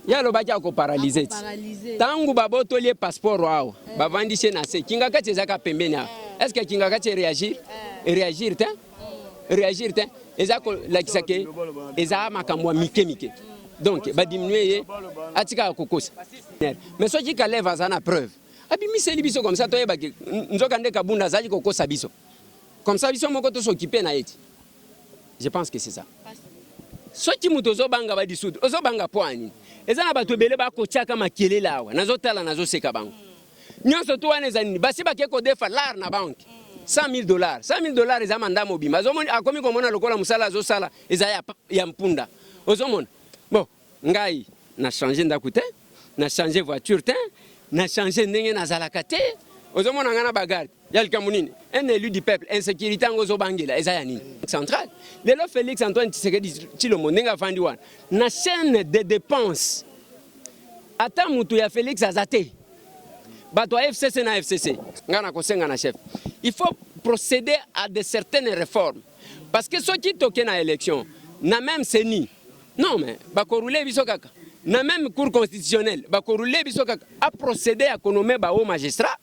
Ya lo baki ako paralysé. Tangu baboto lié passeport wao. Bavandishe na se. Kinga kati zaka pembeni. Est-ce que kinga kati réagir? Réagir te? Réagir te? Ezako la kisake eza makamwa mike. Donc ba diminuer atika kokosa. Mais so ki lève azana preuve. Abi miseli biso comme ça toyeba ki nzoka ndeka bunda zali kokosa biso. Comme ça biso moko to s'occuper na yeti. Je pense que c'est ça. Soki muto zo banga ba dissoudre, ozo banga poani. Ezana bato bele ba ko tiaka makele lawa. Nazo tala nazo seka bango. Nyonso to wana ezani basi ba ke ko defa lar na banque. $100,000. $100,000 eza manda mobima. Azomoni akomi komona lokola musala zo sala eza ya mpunda. Ozomona. Bon, ngai na changer ndakute, na changer voiture te, na changer ndenge na zalaka te. Ozomona ngana bagarde. Yal kamunini. Un élu du peuple, insécurité ngozo bangela eza ya nini? Central. Lelo Félix Antoine Tshisekedi Tshilombo ndenga fandi wana. Na chaîne de dépenses. Ata mutu ya Félix azate. Bato FCC na FCC. Ngana kosenga na chef. Il faut procéder à de certaines réformes. Parce que ceux qui toquent na élection, na même CENI. Non mais bakorouler biso kaka. Na même cour constitutionnelle, bakorouler biso kaka a procédé à nommer ba haut magistrat.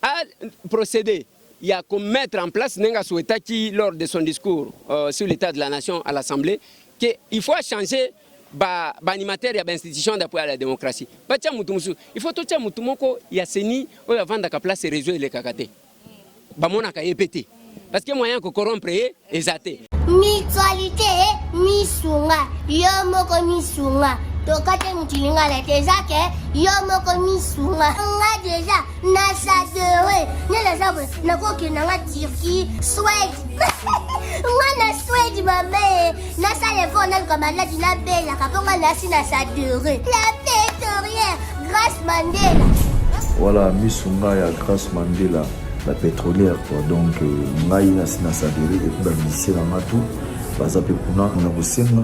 A procédé, il y a qu'à mettre en place, Nenga Soueta qui, lors de son discours sur l'état de la nation à l'Assemblée, qu'il faut changer l'animateur et l'institution d'appui à la démocratie. Il faut tout ça, il y a CENI, avant de place réseau et les kakate. Bamona ka pété. Parce que moyen que corrompre est athée. Mutualité, misunga, yomoko misunga. Tokate mutilinga la tezake yomoko misunga nga déjà na sadere nela sabu na koki na nga Turquie Suède nga na Suède mame na sale fo na kama la dina bela kaponga na si na sadere la pétrolière Grace Mandela. Voilà misunga ya Grace Mandela la pétrolière quoi. Donc ngai na si na sadere et puis ba ministère na matu baza pe kuna na kosenga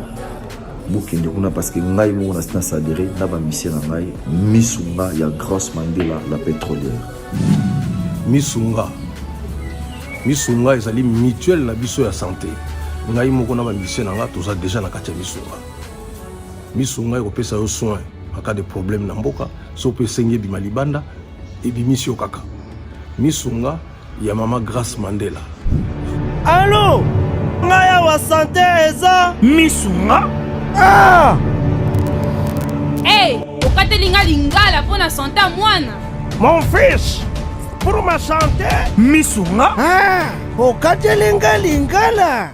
bukende kuna parce que ngai mo na sina sadere na ba mission na ngai misunga ya Grace Mandela la pétrolière. Misunga ezali mutuelle na biso ya santé. Ngai moko na ba mission na nga toza déjà na kati ya misunga ekopesa yo soin en cas de problème na mboka so pe senye bima libanda et bimisio kaka. Misunga ya mama Grace Mandela. Allô ngaya wa santé eza misunga. Ah! Hey, okatelinga lingala pour la santé mwana. Mon fils, pour ma santé, misunga. Ah, okatelinga lingala.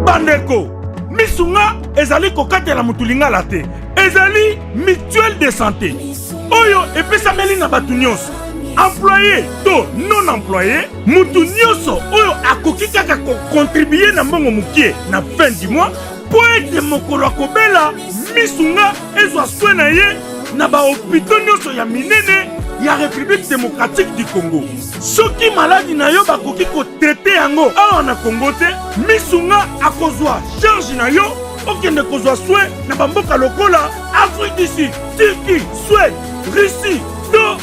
Bandeko, misunga ezali kokatela mutulingala te. Ezali mutuelle de santé. Oyo epesameli na batu nyonso. Employé to non employé, mutu nyonso oyo akoki kaka ko contribuer na mbongo mukie na fin du mois pour être mokolo kobela misunga ezwa soin na ye na ba hôpitaux nyonso ya minene ya République démocratique du Congo. Soki maladi na yo bakoki ko traiter yango awa na Congo te, misunga akozwa charge na yo okende kozwa soin na bamboka lokola Afrique du Sud, Turquie, Suède, Russie, to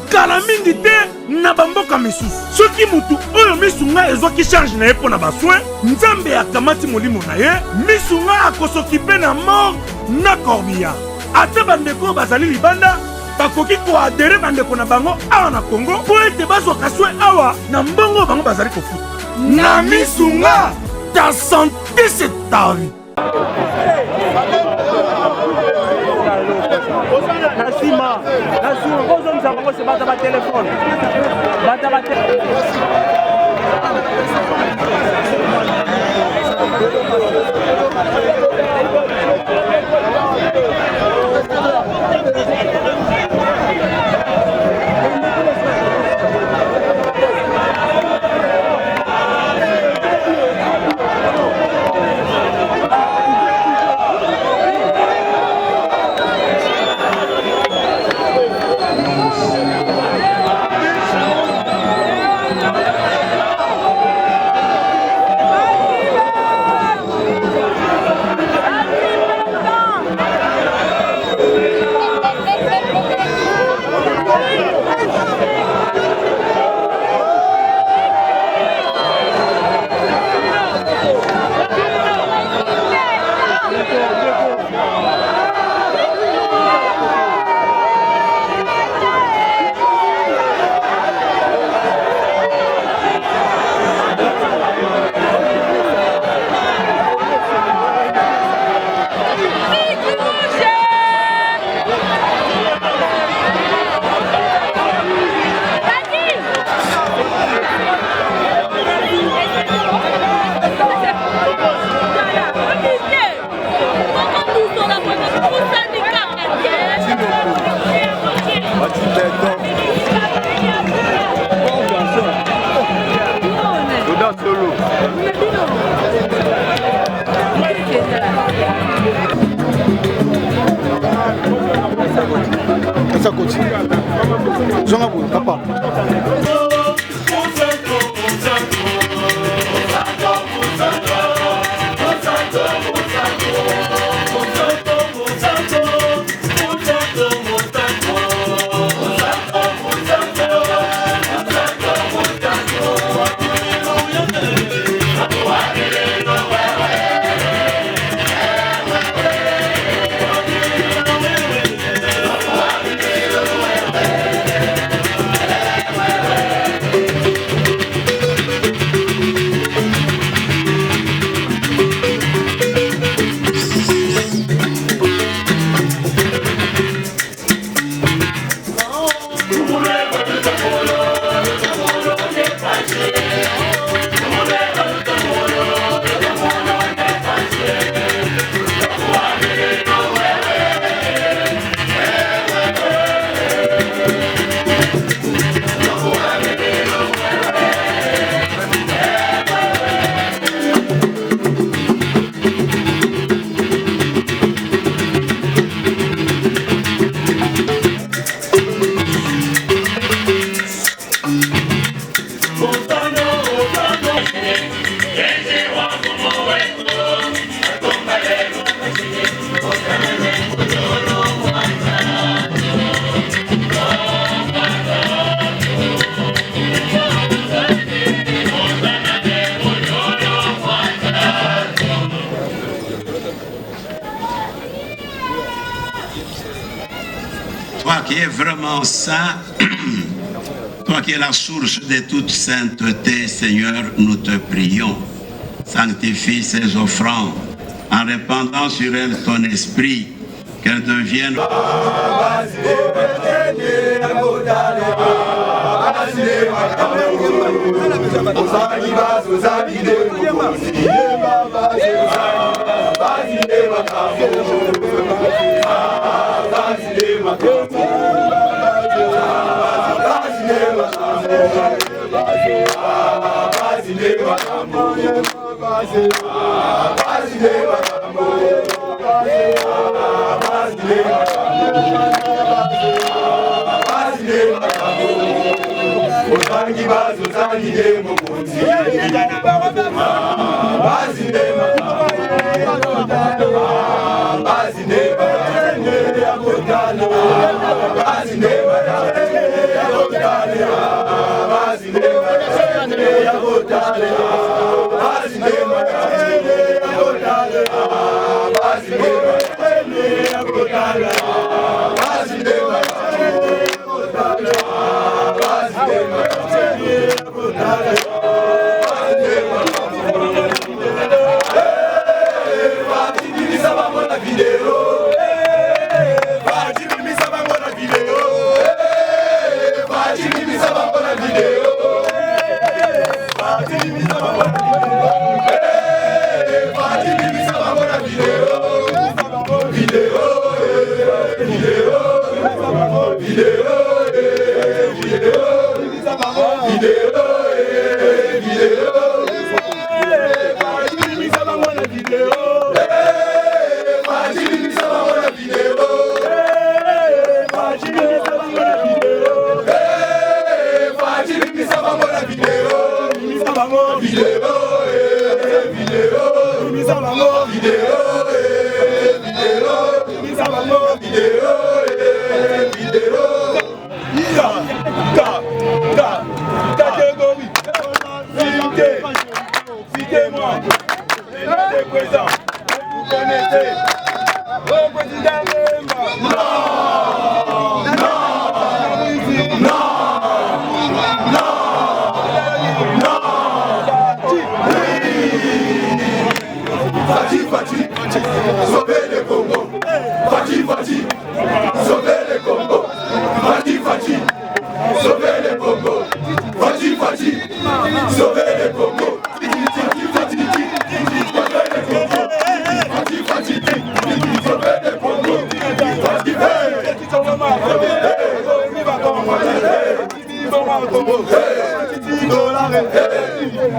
kala mingi te na bamboka misusu. Soki mutu oyo misunga ezwaki charge na ye mpo na basoin, nzambe akamati molimo na ye, misunga akosokipe na mort na corbillard. Ate bandeko bazali libanda bakoki koadere bandeko na bango awa na Congo po ete bazwaka soin awa na mbongo bango bazali kofuta. Na misunga, ta santé c'est ta vie. Nasima, vous hommes savons que c'est pas ta téléphone. ça continue. J'en ai papa. Toi qui es vraiment saint, toi qui es la source de toute sainteté, Seigneur, nous te prions. Sanctifie ces offrandes en répandant sur elles ton esprit, qu'elles deviennent...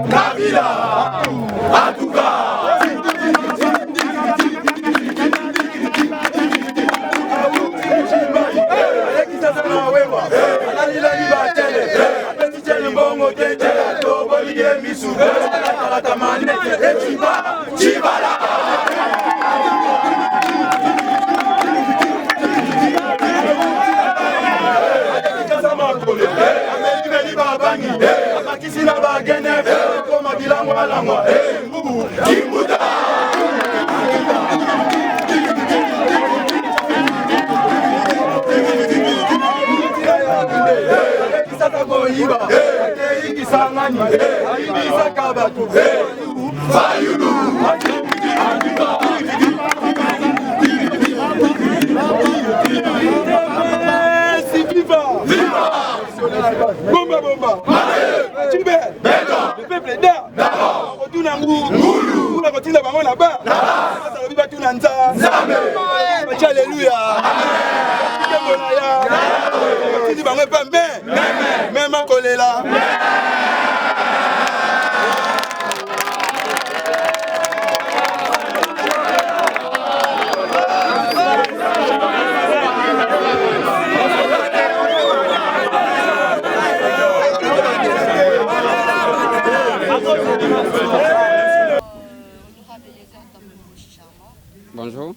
Kabila, en tout cas. nani ayibisaka bato fayulu viva bomba bomba Tibet le peuple est d'abord retourne en goulou pour la continue bango là-bas ça viva tout nanza alléluia continue bango pas même kolela Bonjour.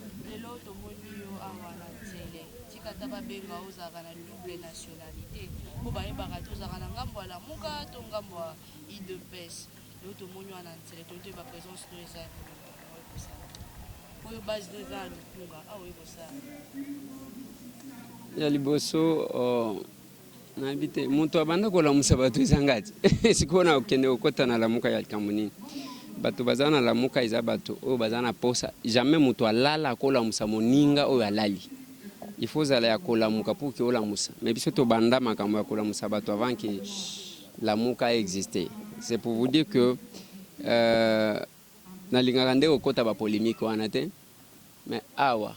Ya liboso nabite muntu abanda kolamusa bato ezangati sikona okende okota na lamuka ya likambo bato bazana lamuka eza bato oyo bazana posa jamais mutu alala kolamusa moninga oyo alali il faut zala ya kolamuka pour que olamusa mais biso to banda makambo ya kolamusa bato avant que lamuka existait. C'est pour vous dire que na lingaka nde okota ba polémique wana te mais awa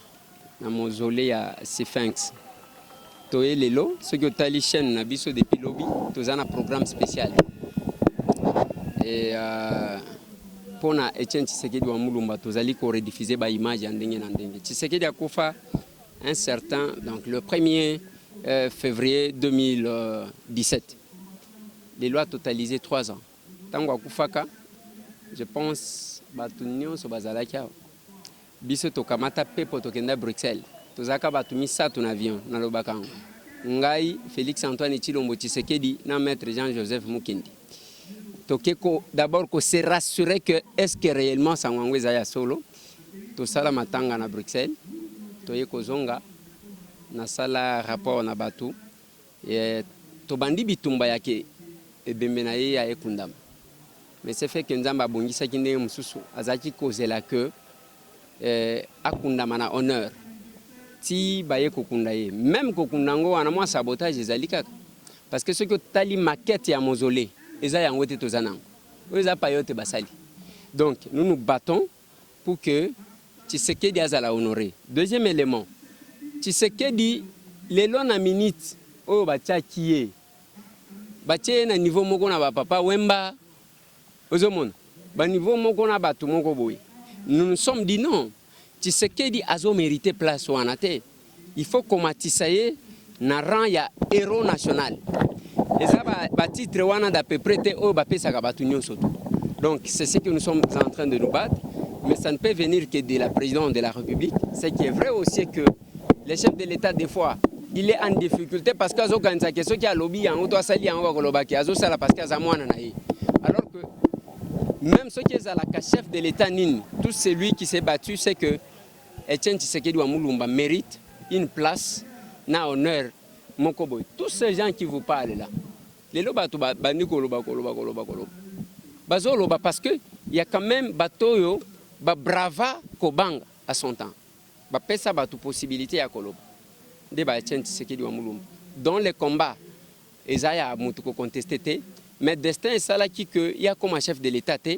na mausolée ya Sphinx toye lelo soki otali chaîne na biso depuis lobby toza na programme spécial et pona Etienne Tshisekedi wa Mulumba tozali ko rediffuser ba image ya ndenge na ndenge. Tshisekedi akufa un certain donc le 1er février 2017. Les lois totalisées 3 ans. Tango akufaka je pense batu nyonso bazalaki awa biso tokamata pepo tokenda Bruxelles tozaka batu misatu na avion na lobaka ngai Félix Antoine Tshilombo Tshisekedi na maître Jean-Joseph Mukendi tokeko d'abord ko se rassurer que est-ce que réellement sangwango ezaya solo to sala matanga na Bruxelles toye kozonga na sala rapport na batu et to bandi bitumba yake ebembe na ye ya ekundama mais c'est fait que nzamba bongisa kinde mususu azaki kozela que akundama na honneur ti baye kokunda ye même kokundango wana mwa sabotage ezali kaka parce que ce que tali maquette ya mausolée eza yango te tozanango eza payote basali donc nous nous battons pour que Tshisekedi azala honoré. Deuxième élément Tshisekedi lelo na minute oyo batiaki ye batie na niveau moko na papa Wemba ozomona ba niveau moko na bato moko boye nous nous sommes dit non Tshisekedi azo mérité place wana te il faut komatisa ye na rang ya héros national eza ba titre wana d'à peu près te oyo bapesaka bato nyonso donc c'est ce que nous sommes en train de nous battre mais ça ne peut venir que de la présidente de la République. Ce qui est vrai aussi que le chef de l'État des fois il est en difficulté parce qu'azo kanza keso ki alobi yango to asali yango bakolobaki azo sala parce que azamwana na ye alors que même ceux qui est à la chef de l'État nini tout celui qui s'est battu c'est que Etienne Tshisekedi wa Mulumba mérite une place na honneur mokoboy. Tous ces gens qui vous parlent là les lobato bandi koloba bazoloba parce que il y a quand même batoyo ba brava kobanga à son temps ba pesa batu possibilité ya koloba de ba Etienne Tshisekedi wa Mulumba dans les combats ezaya mutu ko contester te mais destin est ça là qui que il y a comme chef de l'État te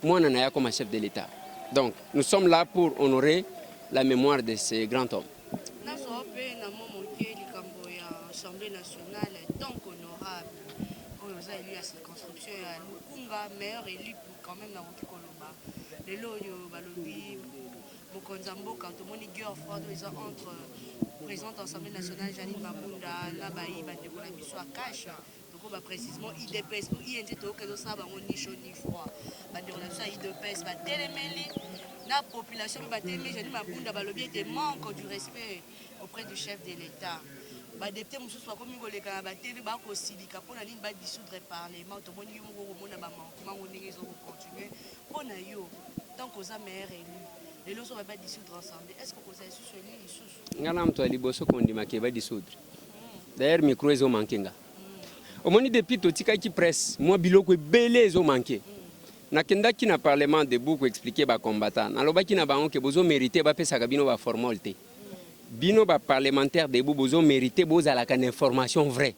moi on a comme chef de l'État donc nous sommes là pour honorer la mémoire de ces grands hommes. L'Assemblée nationale est donc honorable. Quand on a élu à cette construction, Lukunga, meilleur élu quand même dans notre Koloba. Les loyaux, Balobi, Mokonzambo, quand on dit guerre froide, ils sont entre présidente de l'Assemblée nationale, Janine Mabunda, Nabaï, Bandekola, Bissou, Akash. Donc, précisément, IDPS, INT, que nous savons, ni chaud ni froid. Bandekola, IDPS, Télémeli, la population, Janine Mabunda, Balobi était manque du respect auprès du chef de l'État. Badepté mususu soit comme ngoleka bateli ba ko silika pona nini ba dissoudre parlement to moni yo mona ba manko ndenge zo continuer pona yo tant que za maire élu les loso ba dissoudre ensemble est-ce que vous avez soutenu isusu ngana mtu aliboso kondima ke ba dissoudre d'ailleurs micro ezo mankenga omoni depuis totika qui presse moi biloko ebele ezo manqué nakendaki na parlement de beaucoup expliquer ba combattant nalobaki na bango ke bozo mériter bapesaka bino ba formalité bino ba parlementaire de bozo mériter bozalaka na information vraie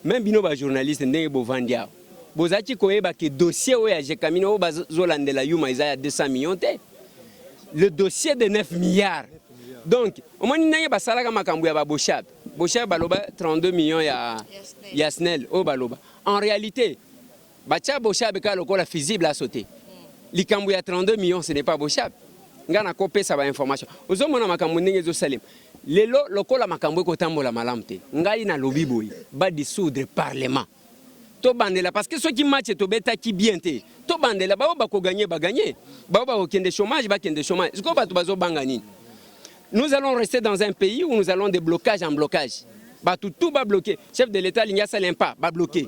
même bino ba journaliste ndenge bovandia bozaki koyeba ke dossier oya jekamino o bazolandela yuma isa ya 200 millions te le dossier de 9 milliards donc omoni ndenge basalaka makambo ya ba boshab baloba 32 millions ya SNEL o baloba en réalité bacha boshab ka lokola visible à sauter likambo ya 32 millions ce n'est pas boshab ngana kopesa ba information ozomona makambo ndenge zo salim lelo lokola makambo ko tambola malamte ngai na lobi boy ba dissoudre parlement to bandela parce que ceux qui match to beta qui bien te to bandela ba ko gagner ba gagner ba ko kende chômage ba kende chômage ce ko ba to bazo banga nini. Nous allons rester dans un pays où nous allons de blocage en blocage. Tout va bloquer. Chef de l'État, il n'y a pas va bloquer.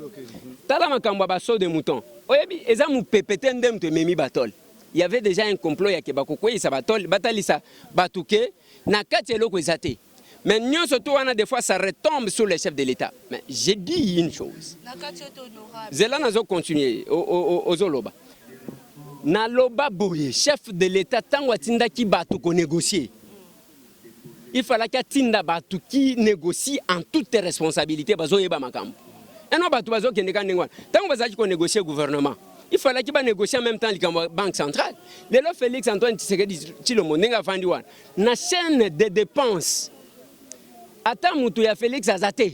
Talama kamba ba so de mouton. Oyebi ezamu pepete ndem te memi batol. Il y avait déjà un complot ya ke bakoko isa batol batalisa batuke na kati eloko ezate. Mais nous surtout on a des fois ça retombe sur le chef de l'État. Mais j'ai dit une chose. Na kati honorable. Zela nazo continuer aux Zoloba. Na loba boye chef de l'État tango atinda ki batuko négocier. Il fallait que Tinda Batu qui négocie en toute responsabilité. Et non, Batu Bazo qui négocie. Tant qu'on négocie le gouvernement, il fallait qu'il négocie en même temps la Banque centrale. Le Félix Antoine Tshisekedi Tshilombo Nenga Fandiwan, na chaîne de dépenses. Attends, Moutou ya Félix Azate.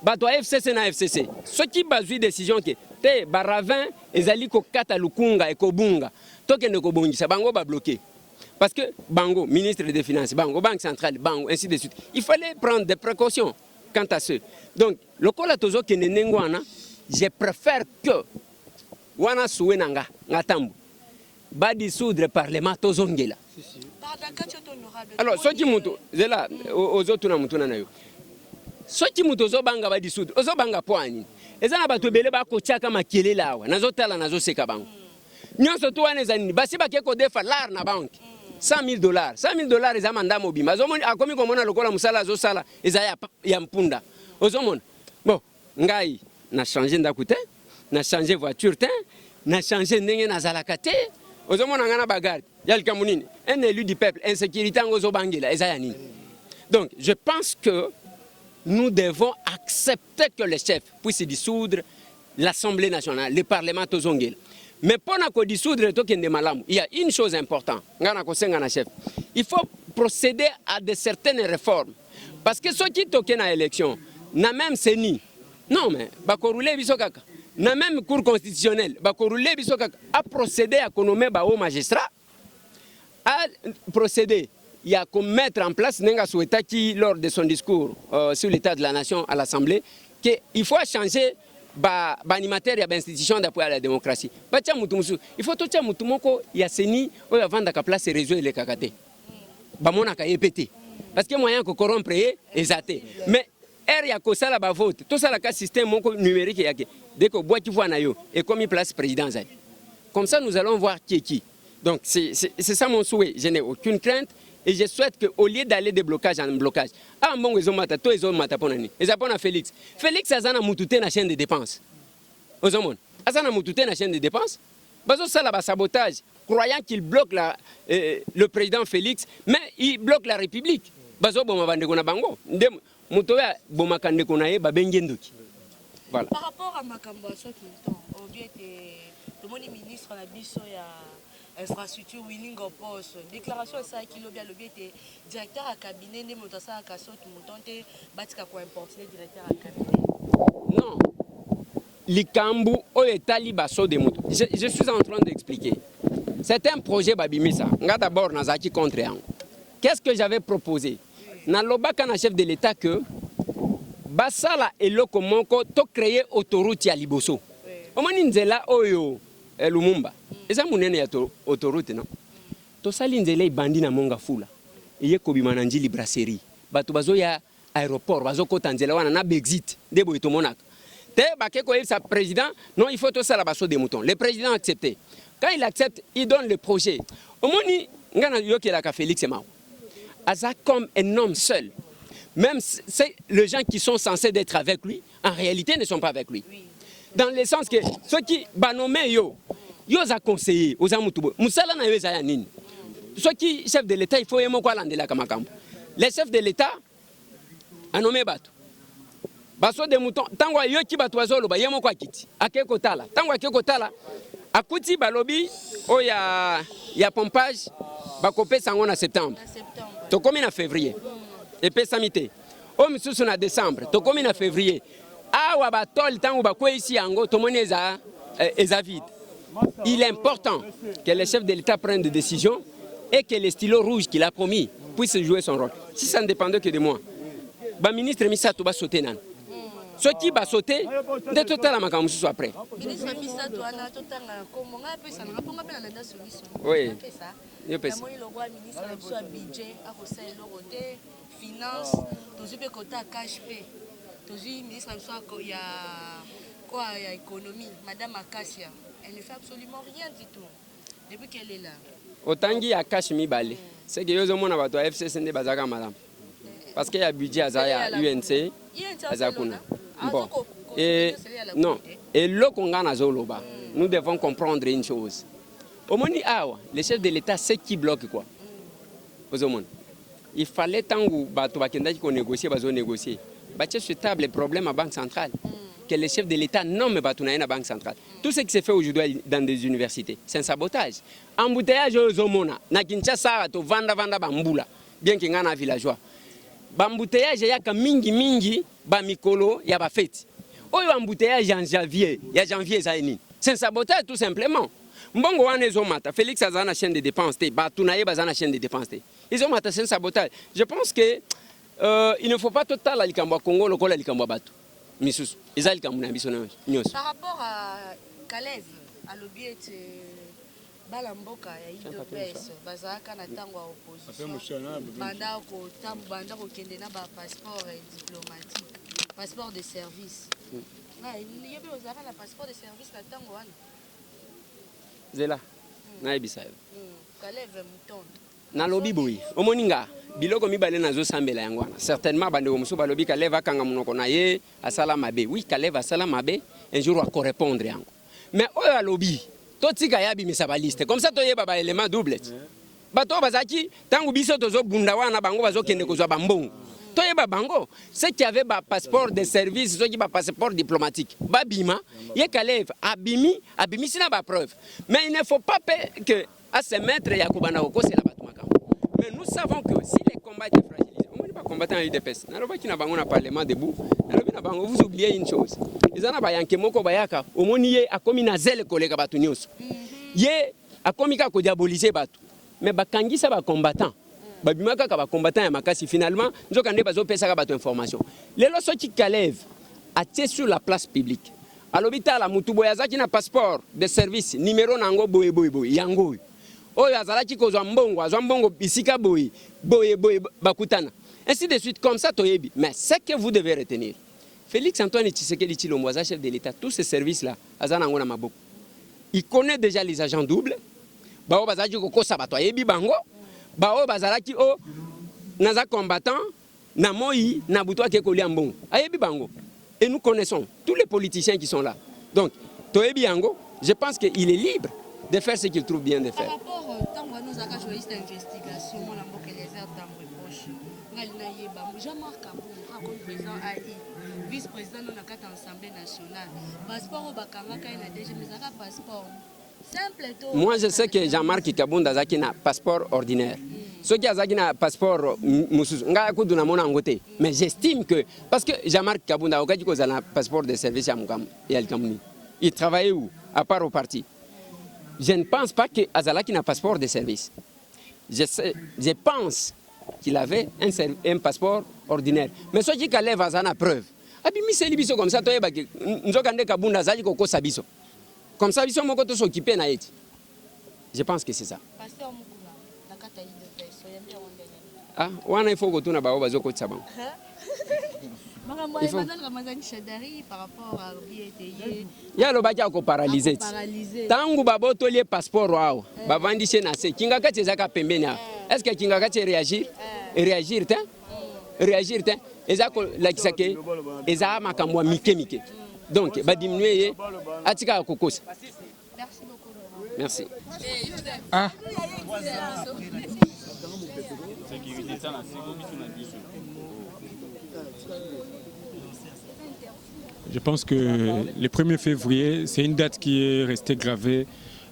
Batu FCC na FCC. Ce qui base décision que te Baravin ezali ko kata lukunga e kobunga. Toke ne kobongisa bango ba bloqué. Parce que Bango, ministre des Finances, Bango, Banque centrale, Bango, ainsi de suite. Il fallait prendre des précautions quant à ce. Donc, le Kolatozo qui n'est n'engouana, je préfère que Wana Souenanga, Natambu, va dissoudre le Parlement Tozongela. Alors, ce qui mouto, c'est là, aux autres Namoutuna. Ce qui mouto, Zobanga va dissoudre, Ozobanga Poani. Et ça n'a pas tout belé, Bakochaka Makele là, Nazotala, Nazoseka Bango. Nous sommes tous les années, si vous avez des dollars na banque, $100,000. $100,000 is amanda mobi. Mazomoni akomi komona lokola musala zo sala ezaya ya mpunda. Ozomona. Bon, ngai na changer ndakute, na changer voiture te, na changer ndenge na zalaka te. Ozomona ngana bagarde. Yalika munini. Un élu du peuple, insécurité ngozo bangela ezaya nini. Donc, je pense que nous devons accepter que le chef puisse dissoudre l'Assemblée nationale, le Parlement tozongela. Mais pour nous dissoudre il y a une chose importante. Il faut procéder à de certaines réformes. Parce que ceux qui toquent dans l'élection, n'a même CENI. Non, mais n'a même Cour constitutionnelle. A procédé à nommer aux magistrats. A procédé. Il y a qu'à mettre en place, lors de son discours sur l'état de la nation à l'Assemblée, qu'il faut changer. Animateur ya institution d'appui à la démocratie. Il faut tout ça mutumoko ya seni o ya vanda ka place réseau le kakate. Ba mona ka yepete. Parce que moyen ko corrompre ezaté. Mais er ya ko sala ba vote, tout ça la ka système moko numérique yake. Dès que boîte voix na yo et comme place président zai. Comme ça nous allons voir qui est qui. Donc c'est ça mon souhait, je n'ai aucune crainte. Et je souhaite qu'au lieu d'aller de blocage en blocage, ah bon, ils ont mata, toi ils ont mata pour nani. Ils ont Félix. Félix azana mutute na chaîne de dépenses. Aux hommes, azana mutute na chaîne de dépenses. Bazo ça là sabotage, croyant qu'il bloque le président Félix, mais il bloque la République. Bazo bon mabande kona bango. Ndem mutoya bon makande kona ye babengendoki. Voilà. Par rapport à Makambo à ce temps, on dit que le ministre la biso ya infrastructure winning au poste déclaration ça qui lobby était directeur à cabinet ne monta ça à sorte montonte batika ko importer directeur à cabinet. Non. Likambu o etali baso de moto. Je suis en train d'expliquer. C'est un projet babimisa. Nga d'abord nazaki contre yango. Qu'est-ce que j'avais proposé? Na lobaka na chef de l'État que basala eloko moko to créer autoroute ya Liboso. Omoni nzela oyo Lumumba. Eza munene ya autoroute non. To sali nzela ibandi na monga fula. Eye kobima na njili brasserie. Bato bazo ya aéroport bazo kota nzela wana na Brexit. Debo itomonaka. Te bakeko il sa président non il faut tout ça la baso des moutons. Le président a accepté. Quand il accepte, il donne le projet. Omoni ngana yoke la ka Félix Mao. Aza comme un homme seul. même les gens qui sont censés être avec lui, en réalité ne sont pas avec lui. Oui. Dans le sens que ceux qui nommé yo a conseillé aux amoutubo, Moussala na yo ezaya nini. Ceux qui chef de l'État, il faut yemo kwa landela kamakambo. Les chefs de l'État a nommé Bato. Baso de mouton, tango yo ki bato azolo ba yemo kwa kiti. Akeko tala. Tango akeko tala, akuti balobi o ya pompage bakope sango na septembre. To komi na février. Et puis samité. O misusu na décembre, to komi na février. Awa batol tango bakwe ici yango to moni eza vide. Il est important que les chefs de l'État prennent des décisions et que le stylo rouge qu'il a promis puisse jouer son rôle. Si ça ne dépendait que de moi, le ministre Misato va sauter. Ce qui va sauter, de tout à la makamou soit après. Ministre Misato, on a tout oui. Le ministre a budget, a côté finance, tout côté cash pay. Tout ministre il y a économie, Madame Akasia. Elle ne fait absolument rien du tout depuis qu'elle est là. Autant qu'il y a cash mi balé. C'est que yo mona bato FCC bazaka madame. Parce qu'il y a budget à UNC. Azakuna. Bon. Et non, et le Kongana Zoloba, nous devons comprendre une chose. Au moment où les chefs de l'État, c'est qui bloque quoi. Il fallait tant que bato bakenda qui négocier, bazo négocier. Bache sur table le problème à Banque centrale. Que les chefs de l'État nomment Batounaï à la Banque centrale. Tout ce qui se fait aujourd'hui dans des universités, c'est un sabotage. Embouteillage aux Zomona, na Kinshasa, to vanda bambula, bien qu'il y ait un villageois. Embouteillage, il y a mingi, mikolo, il y a ba fête. Oyo embouteillage en janvier, il y a janvier zaini. C'est un sabotage tout simplement. Mbongo wane zomata, Félix a une chaîne de dépenses, Batounaï a une chaîne de dépenses. Ils ont maté c'est un sabotage. Je pense que il ne faut pas total à l'Ikambo Congo, le col à l'Ikambo Batou. Par rapport à Kalev, à l'objet Balamboka, il y a eu deux Bazaka na tango opposition. Banda ko kende na ba passeport diplomatique, passeport de service. Na il y a eu un passeport de service na tango wana. Zela. Na ebisa. Kalev Mouton. Na lobi boy. Omoninga. Biloko mibale nazo sambela yangwana. Certainement bandeko musu balobi Kalev akanga munoko na ye asala mabe. Oui, Kalev asala mabe, un jour va correspondre yango. Mais oyo alobi, totika yabi misabaliste. Comme ça toyeba ba élément double. Bato bazaki tangu biso tozo bunda wana bango bazo kende kozwa bambongo. Toyeba bango, ceux qui avaient ba passeport de service, ceux qui ba passeport diplomatique. Babima, ye Kalev abimi sina ba preuve. Mais il ne faut pas que à se mettre yakubana ko c'est la batumaka. Mais nous savons que si les combats étaient fragilisés, on ne peut pas combattre en UDPS. Parlement debout. Vous oubliez une chose. Les gens qui ont bayaka, au moins il a commis na zèle collègue batunios. Il a commis qu'à diaboliser batu. Mais bakangi ça va combattant. Babimaka ka combattant ya makasi finalement, nous avons pas besoin de batu information. Les lois qui Kalev a été sur la place publique. À l'hôpital à Mutuboyaza qui n'a passeport de service numéro nango boy yango. Oyo azalaki kozwa mbongo bisika boy bakutana. Ainsi de suite comme ça toyebi. Mais ce que vous devez retenir, Félix Antoine Tshisekedi Tshilombo, chef de l'État, tous ces services là, azanango na maboko. Il connaît déjà les agents doubles. Bao bazaki kokosa bato yebi bango. Bao bazalaki o naza combattant na moi na butwa ke kolia mbongo. Ayebi bango. Et nous connaissons tous les politiciens qui sont là. Donc toyebi yango, je pense qu'il est libre de faire ce qu'il trouve bien de faire. Par rapport au temps où nous avons journaliste d'investigation, on a beaucoup les heures dans le proche. Jean-Marc Kabou, comme président AI, vice-président de l'Assemblée nationale. Passeport au Bakamaka, il a déjà mis un passeport. Moi, je sais que Jean-Marc Kabou a un passeport ordinaire. Ceux qui ont un passeport, mais j'estime que, parce que Jean-Marc Kabou a un passeport de service à Moukam, il travaillait où? À part au parti. Je ne pense pas que Azalaki n'a pas passeport de service. Je pense qu'il avait un passeport ordinaire. Mais ceux qui Kalev a preuve. Comme ça, comme ça, ils sont s'occuper. Je pense que c'est ça. Ah, il faut que tu aies par rapport à il y a le bac paralysé. Tangu baboto les passeports wao bavandishe na se kinga kati zaka pembeni. Est-ce que kinga kati réagir réagir te eza ko lakisa ke eza makambo mike donc ba diminuer ye atika kokosa. Merci. Ah. Je pense que le 1er février, c'est une date qui est restée gravée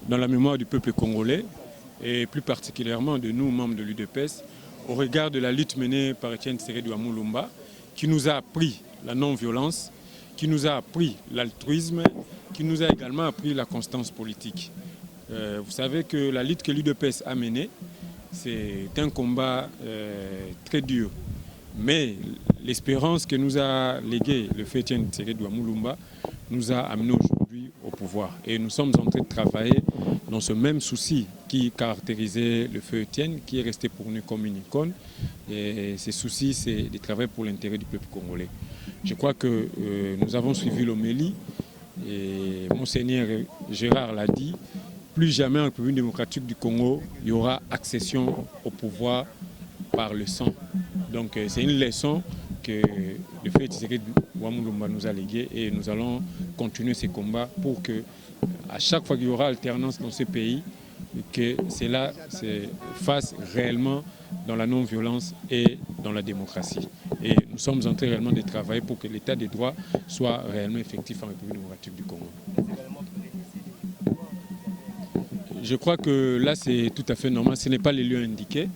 dans la mémoire du peuple congolais et plus particulièrement de nous, membres de l'UDPS, au regard de la lutte menée par Etienne Tshisekedi Mulumba, qui nous a appris la non-violence, qui nous a appris l'altruisme, qui nous a également appris la constance politique. Vous savez que la lutte que l'UDPS a menée, c'est un combat très dur. Mais l'espérance que nous a légué le feu Etienne Tshisekedi Mulumba nous a amenés aujourd'hui au pouvoir. Et nous sommes en train de travailler dans ce même souci qui caractérisait le feu Etienne, qui est resté pour nous comme une icône. Et ce souci, c'est de travailler pour l'intérêt du peuple congolais. Je crois que nous avons suivi l'homélie et Monseigneur Gérard l'a dit, plus jamais en République démocratique du Congo, il y aura accession au pouvoir par le sang. Donc c'est une leçon que le fait Tshisekedi Mulumba nous a légué et nous allons continuer ces combats pour que à chaque fois qu'il y aura alternance dans ce pays, que cela se fasse réellement dans la non-violence et dans la démocratie. Et nous sommes en train réellement de travailler pour que l'état des droits soit réellement effectif en République démocratique du Congo. Je crois que là c'est tout à fait normal, ce n'est pas les lieux indiqués.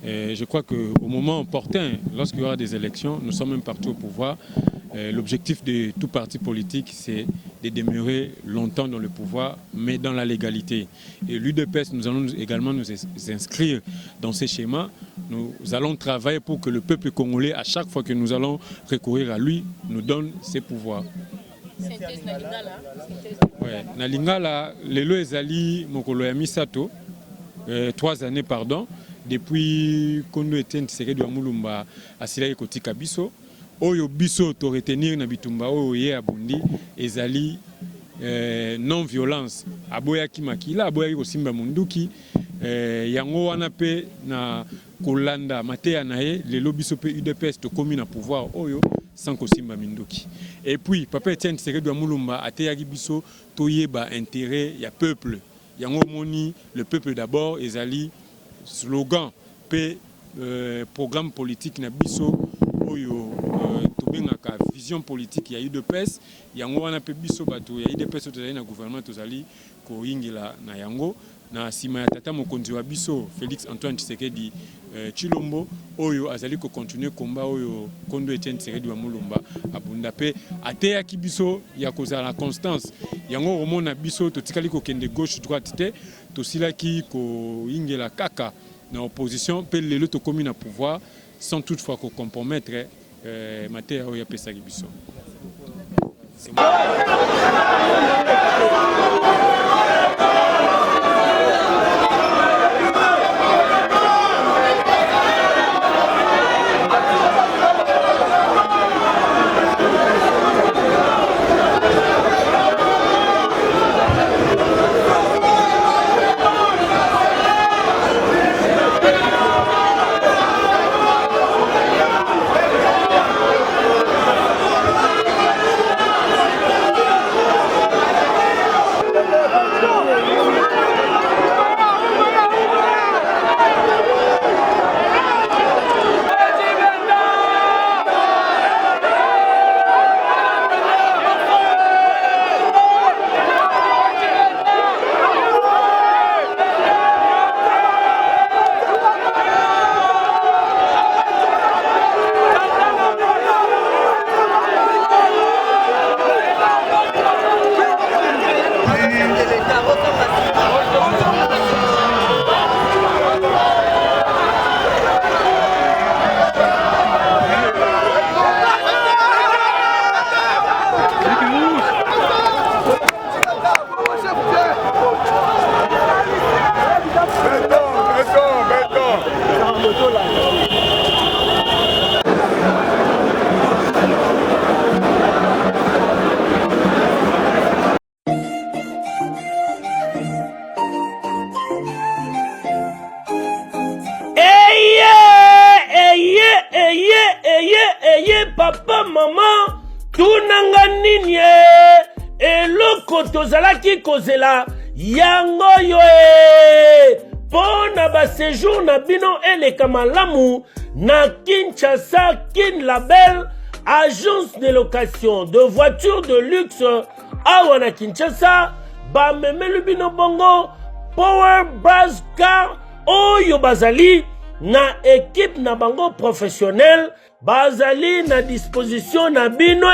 Et je crois qu'au moment opportun, lorsqu'il y aura des élections, nous sommes même partis au pouvoir. L'objectif de tout parti politique, c'est de demeurer longtemps dans le pouvoir, mais dans la légalité. Et l'UDPS, nous allons également nous inscrire dans ces schémas. Nous allons travailler pour que le peuple congolais, à chaque fois que nous allons recourir à lui, nous donne ses pouvoirs. Na Lingala, lelo ezali mokolo ya misato, 3 années pardon, depuis Kondo Etienne Tshisekedi Mulumba asila ekotika biso, oyo biso to retenir na bitumba oyo ye abundi ezali non-violence. Aboyaki makila, aboyaki kosimba munduki, yango wana pe na kolanda mateya na ye, lelo biso pe UDPS to komi na pouvoir oyo sans kosimba minduki. Et puis papa Etienne Tshisekedi Mulumba ateyaki biso toyeba intérêt ya peuple. Yango moni le peuple d'abord ezali slogan pe programme politique na biso oyo tobengaka vision politique ya UDPS yango wana pe biso bato ya UDPS tozali na gouvernement tozali koyingela na yango na sima ya tata mokonzi wa biso Félix Antoine Tshisekedi Tshilombo oyo azali ko continuer combat oyo Kondo Etienne Tshisekedi Mulumba abunda pe ateyaki biso ya kozala constance yango romona biso totikali ko kende gauche droite te tosilaki ko ingela kaka na opposition pe lelo to komi na pouvoir sans toutefois ko compromettre mateya oyo apesaki biso. tozalaki kozela yango yo pona ba séjour na bino eleka malamu na Kinshasa Kin Label, agence de location de voitures de luxe awa na Kinshasa. Ba memelu bino bongo Power Buzz Car oyo bazali na équipe na bango professionnel, bazali na disposition na bino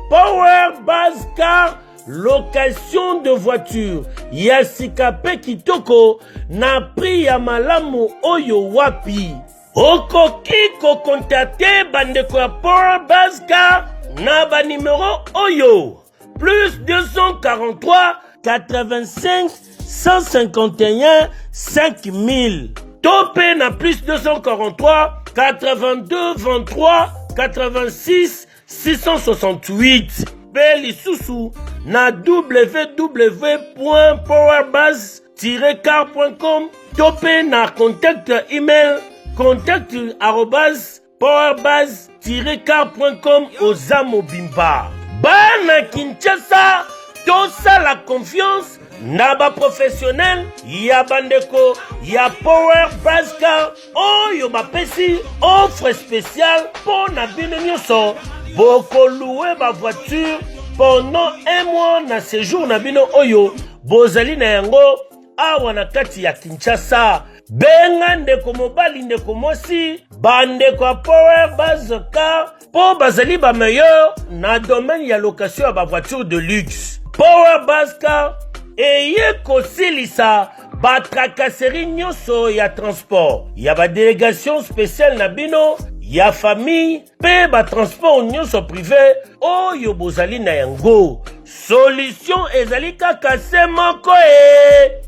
Power Buzz Car, location de voiture ya sikape kitoko na prix ya malamu oyo wapi. Okoki ko contacter bandeko ya Power Buzz Car na ba numéro oyo plus 243 85 151 5000. Topé na plus 243 82 23 86 668. Beli Soussou na www.powerbuzz-car.com. Topé na contact email contact@powerbuzz-car.com Ozamo Bimba. Bana Kinshasa, tosa la confiance na ba professionnel ya bandeko ya Power Buzz Car oyo bapesi offre spéciale pour na bino nyonso boko louer ba voiture pendant 1 mois na séjour na bino oyo bozali na yango awa na kati ya Kinshasa. Benga ndeko mobali ndeko mosi bandeko ya Power Buzz Car po bazali ba meilleur na domaine ya location ya ba voiture de luxe. Power Buzz Car eye kosilisa ba tracasserie nyonso ya transport ya ba délégation spéciale na bino ya famille pe ba transport nyonso privé oyo bozali na yango. Solution ezali kaka se moko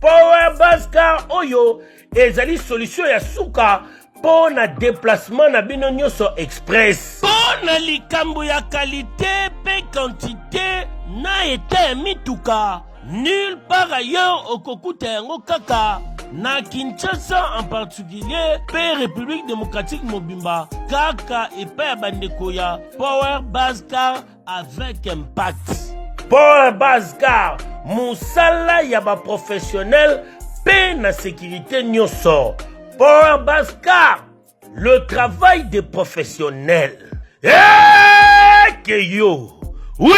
Power Buzz Car oyo ezali solution ya suka po na déplacement na bino nyonso express. Po na likambo ya qualité pe quantité na ete mituka nulle part ailleurs okokuta yango kaka na Kinshasa en particulier pe République démocratique mobimba kaka epai ya bandeko ya Power Buzz Car avec impact. Power Buzz Car musala ya ba professionnel pe na sécurité nyonso. Power Buzz Car, le travail des professionnels. Que yo, oui.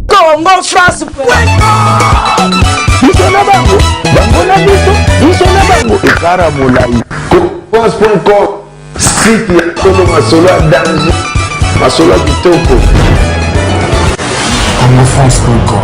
Congo France. Bisona bango, bango na biso, bisona bango. Ekara molai. France.com, site ya Kolo Masolo ya danger, Masolo ya kitoko. CongoFrance.com.